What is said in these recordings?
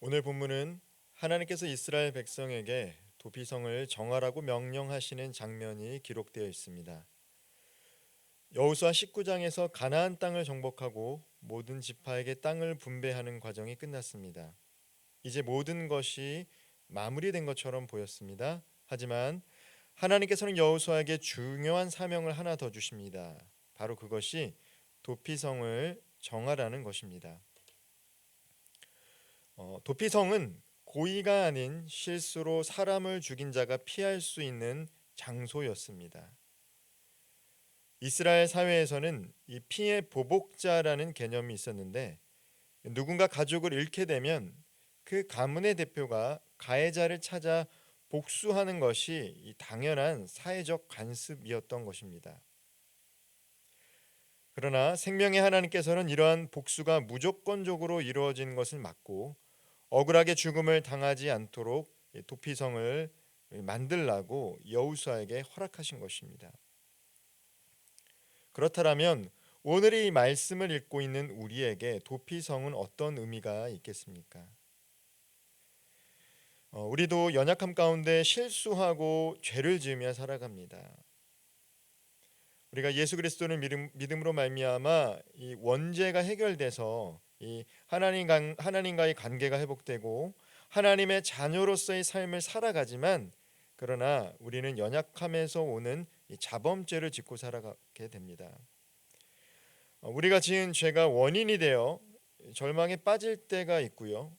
오늘 본문은 하나님께서 이스라엘 백성에게 도피성을 정하라고 명령하시는 장면이 기록되어 있습니다. 여호수아 19장에서 가나안 땅을 정복하고 모든 지파에게 땅을 분배하는 과정이 끝났습니다. 이제 모든 것이 마무리된 것처럼 보였습니다. 하지만 하나님께서는 여호수아에게 중요한 사명을 하나 더 주십니다. 바로 그것이 도피성을 정하라는 것입니다. 도피성은 고의가 아닌 실수로 사람을 죽인 자가 피할 수 있는 장소였습니다. 이스라엘 사회에서는 이 피해 보복자라는 개념이 있었는데 누군가 가족을 잃게 되면 그 가문의 대표가 가해자를 찾아 복수하는 것이 이 당연한 사회적 관습이었던 것입니다. 그러나 생명의 하나님께서는 이러한 복수가 무조건적으로 이루어진 것을 막고 억울하게 죽음을 당하지 않도록 도피성을 만들라고 여호수아에게 허락하신 것입니다. 그렇다면 오늘 이 말씀을 읽고 있는 우리에게 도피성은 어떤 의미가 있겠습니까? 우리도 연약함 가운데 실수하고 죄를 지으며 살아갑니다. 우리가 예수 그리스도를 믿음으로 말미암아 이 원죄가 해결돼서 이 하나님과의 관계가 회복되고 하나님의 자녀로서의 삶을 살아가지만 그러나 우리는 연약함에서 오는 이 자범죄를 짓고 살아가게 됩니다. 우리가 지은 죄가 원인이 되어 절망에 빠질 때가 있고요.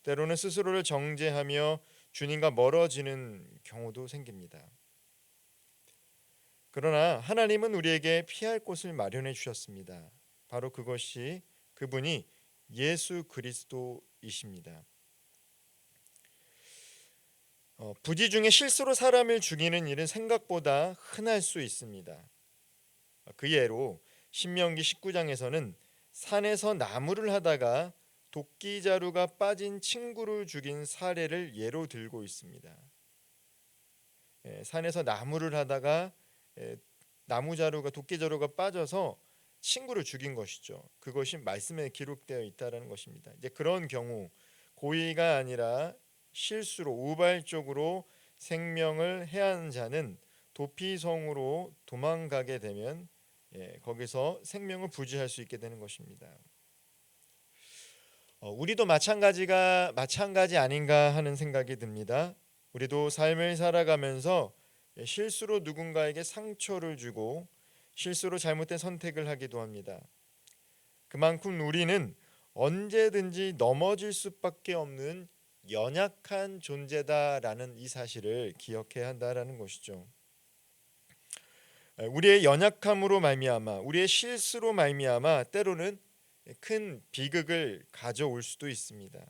때로는 스스로를 정죄하며 주님과 멀어지는 경우도 생깁니다. 그러나 하나님은 우리에게 피할 곳을 마련해 주셨습니다. 바로 그분이 예수 그리스도이십니다. 부지 중에 실수로 사람을 죽이는 일은 생각보다 흔할 수 있습니다. 그 예로 신명기 19장에서는 산에서 나무를 하다가 도끼자루가 빠진 친구를 죽인 사례를 예로 들고 있습니다. 산에서 나무를 하다가 나무자루가 도끼자루가 빠져서 친구를 죽인 것이죠. 그것이 말씀에 기록되어 있다라는 것입니다. 이제 그런 경우 고의가 아니라 실수로 우발적으로 생명을 해한 자는 도피성으로 도망가게 되면 거기서 생명을 부지할 수 있게 되는 것입니다. 우리도 마찬가지 아닌가 하는 생각이 듭니다. 우리도 삶을 살아가면서 실수로 누군가에게 상처를 주고 실수로 잘못된 선택을 하기도 합니다. 그만큼 우리는 언제든지 넘어질 수밖에 없는 연약한 존재다라는 이 사실을 기억해야 한다라는 것이죠. 우리의 연약함으로 말미암아 우리의 실수로 말미암아 때로는 큰 비극을 가져올 수도 있습니다.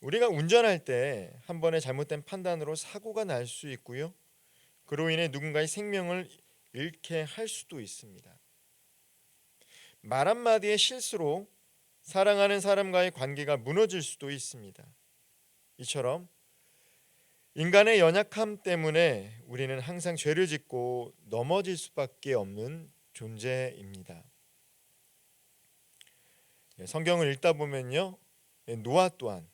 우리가 운전할 때 한 번의 잘못된 판단으로 사고가 날 수 있고요. 그로 인해 누군가의 생명을 잃게 할 수도 있습니다. 말 한마디의 실수로 사랑하는 사람과의 관계가 무너질 수도 있습니다. 이처럼 인간의 연약함 때문에 우리는 항상 죄를 짓고 넘어질 수밖에 없는 존재입니다. 성경을 읽다 보면요, 노아 또한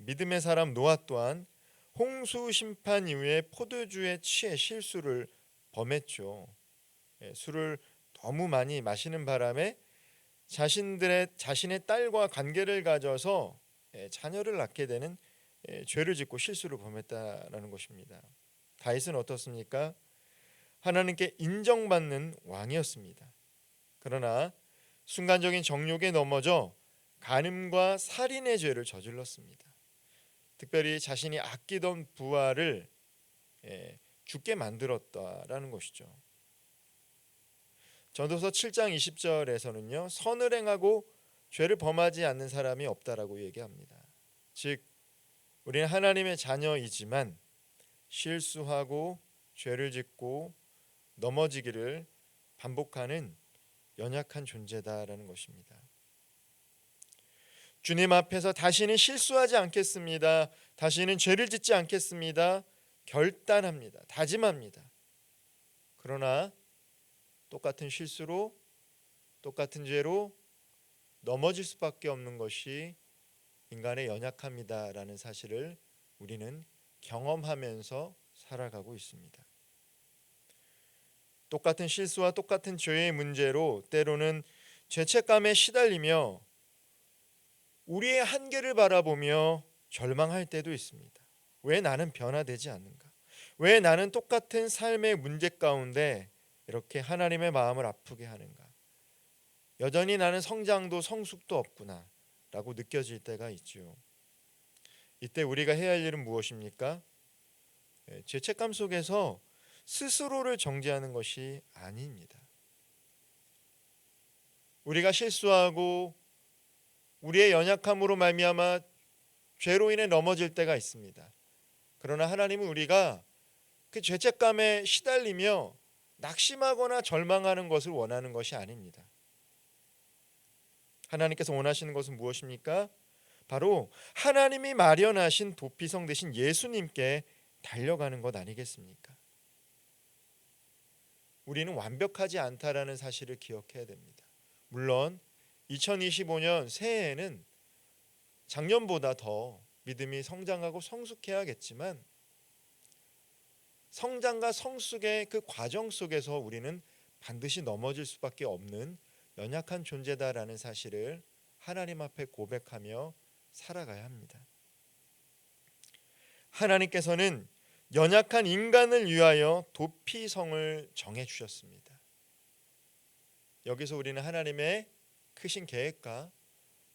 믿음의 사람 노아 또한 홍수 심판 이후에 포도주에 취해 실수를 범했죠. 술을 너무 많이 마시는 바람에 자신의 딸과 관계를 가져서 자녀를 낳게 되는 죄를 짓고 실수를 범했다라는 것입니다. 다윗은 어떻습니까? 하나님께 인정받는 왕이었습니다. 그러나 순간적인 정욕에 넘어져 간음과 살인의 죄를 저질렀습니다. 특별히 자신이 아끼던 부하를 죽게 만들었다라는 것이죠. 전도서 7장 20절에서는요. 선을 행하고 죄를 범하지 않는 사람이 없다라고 얘기합니다. 즉 우리는 하나님의 자녀이지만 실수하고 죄를 짓고 넘어지기를 반복하는 연약한 존재다라는 것입니다. 주님 앞에서 다시는 실수하지 않겠습니다. 다시는 죄를 짓지 않겠습니다. 결단합니다. 다짐합니다. 그러나 똑같은 실수로 똑같은 죄로 넘어질 수밖에 없는 것이 인간의 연약함이다라는 사실을 우리는 경험하면서 살아가고 있습니다. 똑같은 실수와 똑같은 죄의 문제로 때로는 죄책감에 시달리며 우리의 한계를 바라보며 절망할 때도 있습니다. 왜 나는 변화되지 않는가? 왜 나는 똑같은 삶의 문제 가운데 이렇게 하나님의 마음을 아프게 하는가? 여전히 나는 성장도 성숙도 없구나 라고 느껴질 때가 있죠. 이때 우리가 해야 할 일은 무엇입니까? 죄책감 속에서 스스로를 정죄하는 것이 아닙니다. 우리가 실수하고 우리의 연약함으로 말미암아 죄로 인해 넘어질 때가 있습니다. 그러나 하나님은 우리가 그 죄책감에 시달리며 낙심하거나 절망하는 것을 원하는 것이 아닙니다. 하나님께서 원하시는 것은 무엇입니까? 바로 하나님이 마련하신 도피성 되신 예수님께 달려가는 것 아니겠습니까? 우리는 완벽하지 않다라는 사실을 기억해야 됩니다. 물론 2025년 새해에는 작년보다 더 믿음이 성장하고 성숙해야겠지만 성장과 성숙의 그 과정 속에서 우리는 반드시 넘어질 수밖에 없는 연약한 존재다라는 사실을 하나님 앞에 고백하며 살아가야 합니다. 하나님께서는 연약한 인간을 위하여 도피성을 정해 주셨습니다. 여기서 우리는 하나님의 크신 계획과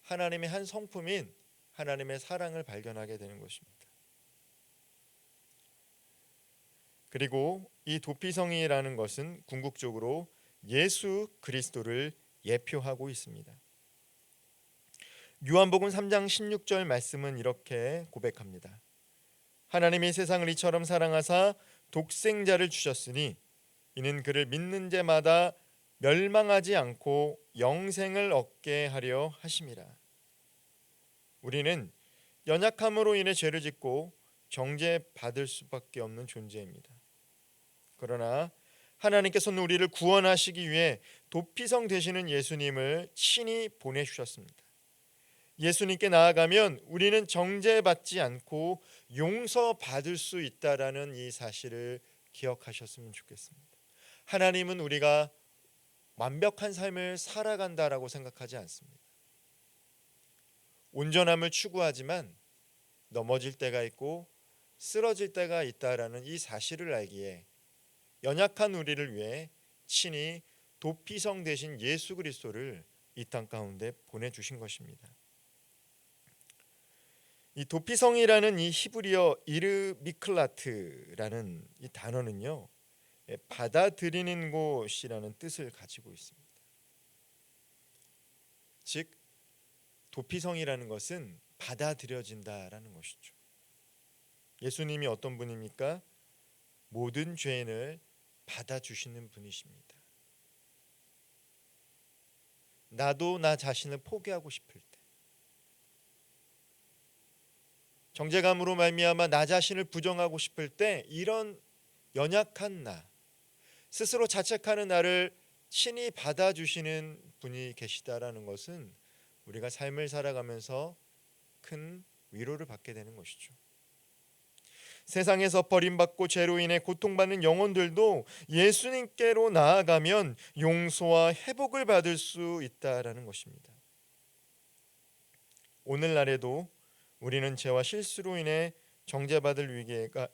하나님의 한 성품인 하나님의 사랑을 발견하게 되는 것입니다. 그리고 이 도피성이라는 것은 궁극적으로 예수 그리스도를 예표하고 있습니다. 요한복음 3장 16절 말씀은 이렇게 고백합니다. 하나님이 세상을 이처럼 사랑하사 독생자를 주셨으니 이는 그를 믿는 자마다 멸망하지 않고 영생을 얻게 하려 하심이라. 우리는 연약함으로 인해 죄를 짓고 정죄받을 수밖에 없는 존재입니다. 그러나 하나님께서는 우리를 구원하시기 위해 도피성 되시는 예수님을 친히 보내주셨습니다. 예수님께 나아가면 우리는 정죄받지 않고 용서받을 수 있다라는 이 사실을 기억하셨으면 좋겠습니다. 하나님은 우리가 완벽한 삶을 살아간다라고 생각하지 않습니다. 온전함을 추구하지만 넘어질 때가 있고 쓰러질 때가 있다라는 이 사실을 알기에 연약한 우리를 위해 친히 도피성 되신 예수 그리스도를 이 땅 가운데 보내주신 것입니다. 이 도피성이라는 이 히브리어 이르미클라트라는 이 단어는요, 받아들이는 곳이라는 뜻을 가지고 있습니다. 즉 도피성이라는 것은 받아들여진다라는 것이죠. 예수님이 어떤 분입니까? 모든 죄인을 받아주시는 분이십니다. 나도 나 자신을 포기하고 싶을 때, 정죄감으로 말미암아 나 자신을 부정하고 싶을 때, 이런 연약한 나, 스스로 자책하는 나를 친히 받아주시는 분이 계시다라는 것은 우리가 삶을 살아가면서 큰 위로를 받게 되는 것이죠. 세상에서 버림받고 죄로 인해 고통받는 영혼들도 예수님께로 나아가면 용서와 회복을 받을 수 있다라는 것입니다. 오늘날에도 우리는 죄와 실수로 인해 정죄받을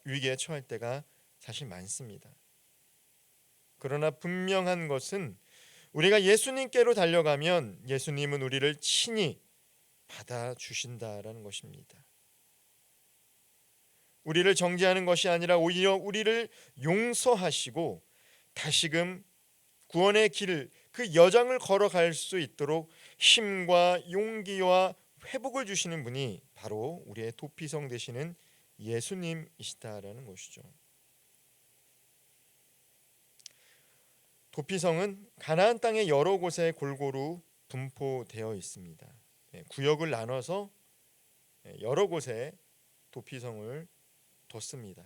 위기에 처할 때가 사실 많습니다. 그러나 분명한 것은 우리가 예수님께로 달려가면 예수님은 우리를 친히 받아주신다라는 것입니다. 우리를 정죄하는 것이 아니라 오히려 우리를 용서하시고 다시금 구원의 길을, 그 여정을 걸어갈 수 있도록 힘과 용기와 회복을 주시는 분이 바로 우리의 도피성 되시는 예수님이시다라는 것이죠. 도피성은 가나안 땅의 여러 곳에 골고루 분포되어 있습니다. 구역을 나눠서 여러 곳에 도피성을 뒀습니다.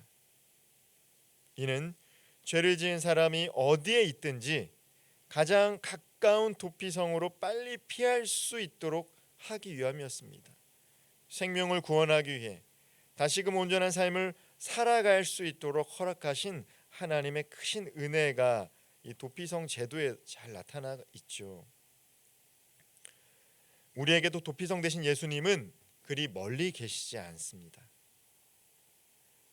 이는 죄를 지은 사람이 어디에 있든지 가장 가까운 도피성으로 빨리 피할 수 있도록 하기 위함이었습니다. 생명을 구원하기 위해 다시금 온전한 삶을 살아갈 수 있도록 허락하신 하나님의 크신 은혜가 이 도피성 제도에 잘 나타나 있죠. 우리에게도 도피성 되신 예수님은 그리 멀리 계시지 않습니다.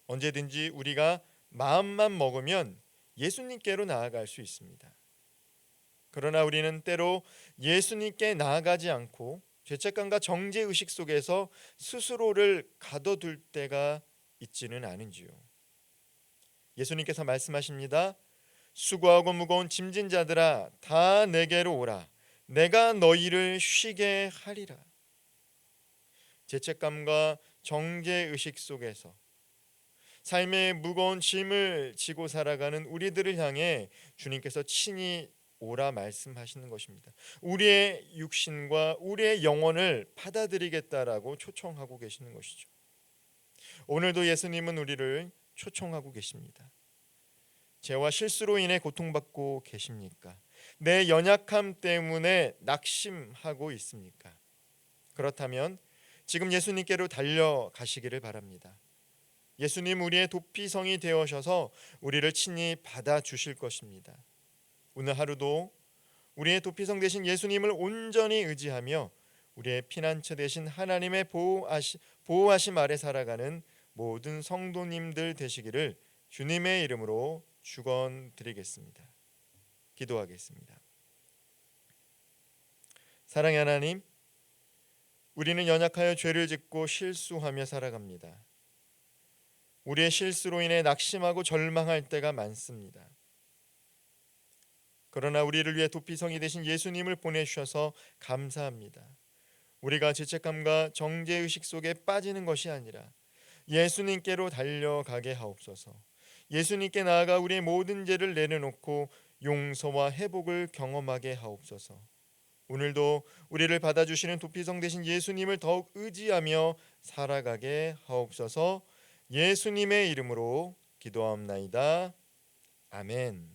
언제든지 우리가 마음만 먹으면 예수님께로 나아갈 수 있습니다. 그러나 우리는 때로 예수님께 나아가지 않고 죄책감과 정죄의식 속에서 스스로를 가둬둘 때가 있지는 않은지요. 예수님께서 말씀하십니다. 수고하고 무거운 짐진 자들아 다 내게로 오라. 내가 너희를 쉬게 하리라. 죄책감과 정죄의식 속에서 삶의 무거운 짐을 지고 살아가는 우리들을 향해 주님께서 친히 오라 말씀하시는 것입니다. 우리의 육신과 우리의 영혼을 받아들이겠다라고 초청하고 계시는 것이죠. 오늘도 예수님은 우리를 초청하고 계십니다. 죄와 실수로 인해 고통받고 계십니까? 내 연약함 때문에 낙심하고 있습니까? 그렇다면 지금 예수님께로 달려가시기를 바랍니다. 예수님 우리의 도피성이 되어셔서 우리를 친히 받아주실 것입니다. 오늘 하루도 우리의 도피성 되신 예수님을 온전히 의지하며 우리의 피난처 되신 하나님의 보호하심 아래 살아가는 모든 성도님들 되시기를 주님의 이름으로 축원드리겠습니다. 기도하겠습니다. 사랑의 하나님, 우리는 연약하여 죄를 짓고 실수하며 살아갑니다. 우리의 실수로 인해 낙심하고 절망할 때가 많습니다. 그러나 우리를 위해 도피성이 되신 예수님을 보내주셔서 감사합니다. 우리가 죄책감과 정죄의식 속에 빠지는 것이 아니라 예수님께로 달려가게 하옵소서. 예수님께 나아가 우리의 모든 죄를 내려놓고 용서와 회복을 경험하게 하옵소서. 오늘도 우리를 받아주시는 도피성 되신 예수님을 더욱 의지하며 살아가게 하옵소서. 예수님의 이름으로 기도하옵나이다. 아멘.